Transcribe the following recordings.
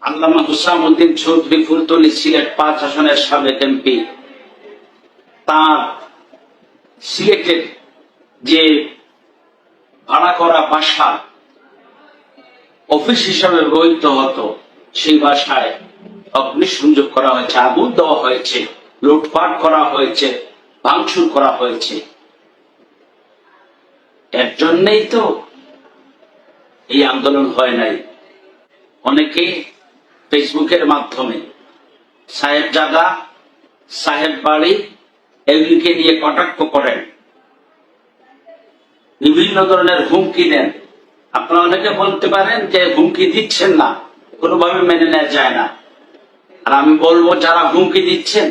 আল্লামা হুসামউদ্দিন চৌধুরী ফুলতলী সিলেট ৫ আসনের সাবেক এমপি, তার সিলেটের যে ভাড়া করা বাসা অফিস হিসাবে ব্যবহৃত হতো, সেই বাসায় অগ্নিসংযোগ করা হয়েছে, আগুন দেওয়া হয়েছে, লুটপাট করা হয়েছে, ভাঙচুর করা হয়েছে। এর জন্যই তো এই আন্দোলন হয় নাই। অনেকে ফেসবুকের মাধ্যমে সাহেবজাদা, সাহেব বাড়ি এগুলিকে নিয়ে কটাক্ষ করেন, বিভিন্ন ধরনের হুমকি দেন। আপনারা অনেকে বলতে পারেন যে হুমকি দিচ্ছেন না, কোনোভাবে মেনে নেওয়া যায় না। আর আমি বলবো, যারা হুমকি দিচ্ছেন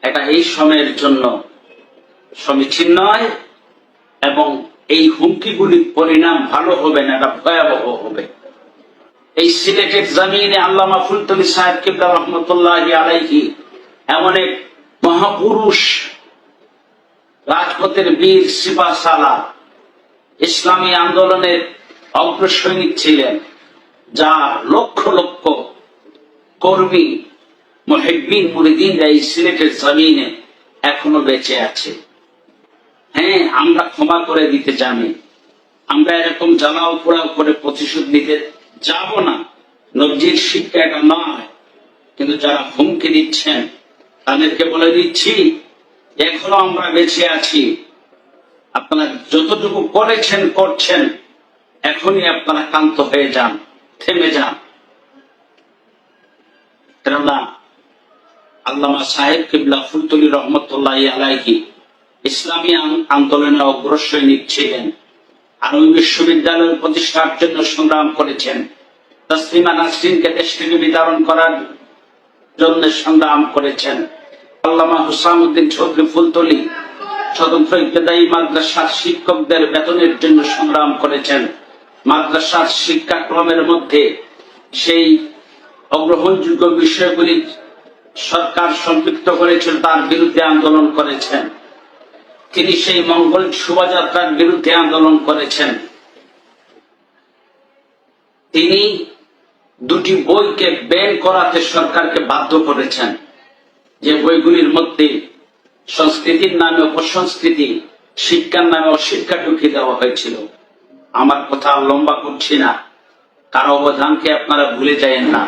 এটা এই সময়ের জন্য সমীচীন নয়, এবং এই হুমকিগুলির পরিণাম ভালো হবে না, এটা ভয়াবহ হবে। এই সিলেটের জমিনে আল্লামা ফুলতলী সাহেব কিবলা রহমতুল্লাহি আলাইহি এমন এক মহাপুরুষ, রাজপথের বীর সিপাহ সালার, ইসলামী আন্দোলনের অগ্রসৈনিক ছিলেন, যা লক্ষ লক্ষ কর্মী, মুহিব্বিন, মুরিদিনরা এই সিলেটের জমিনে এখনো বেঁচে আছে। হ্যাঁ, আমরা ক্ষমা করে দিতে জানি, আমরা এরকম জ্বালাও পোড়াও করে প্রতিশোধ নিতে যাব না, নবজির শিক্ষা এটা নয়। কিন্তু যারা হুমকি দিচ্ছেন তাদেরকে বলে দিচ্ছি, এখনো আমরা বেঁচে আছি। আপনারা যতটুকু করেছেন করছেন, এখনই আপনারা ক্ষান্ত হয়ে যান, থেমে যান। কেননা আল্লামা সাহেব কিবলা ফুলতলী রহমতুল্লাহি আলাইহি ইসলামী আন্দোলনের অগ্রসৈনিক ছিলেন। আরবি বিশ্ববিদ্যালয় প্রতিষ্ঠার জন্য সংগ্রাম করেছেন, তাসলিমা নাসরিনকে দেশ থেকে বিতরণ করার জন্য সংগ্রাম করেছেন। আল্লামা হুসামউদ্দিন চৌধুরী ফুলতলী স্বতন্ত্র ইবতেদায়ী মাদ্রাসার শিক্ষকদের বেতনের জন্য সংগ্রাম করেছেন। মাদ্রাসার শিক্ষাক্রমের মধ্যে সেই অগ্রহণযোগ্য বিষয়গুলি সরকার সম্পৃক্ত করেছিল, তার বিরুদ্ধে আন্দোলন করেছেন। তিনি সেই মঙ্গল শোভাযাত্রার বিরুদ্ধে আন্দোলন করেছেন। তিনি দুটি বইকে ব্যান করাতে সরকারকে বাধ্য করেছেন, যে বইগুলির মধ্যে সংস্কৃতির নামে অপসংস্কৃতি, শিক্ষার নামে অশিক্ষা ঢুকিয়ে দেওয়া হয়েছিল। আমার কথা লম্বা করছি না, কারো অবদানকে আপনারা ভুলে যায়েন না।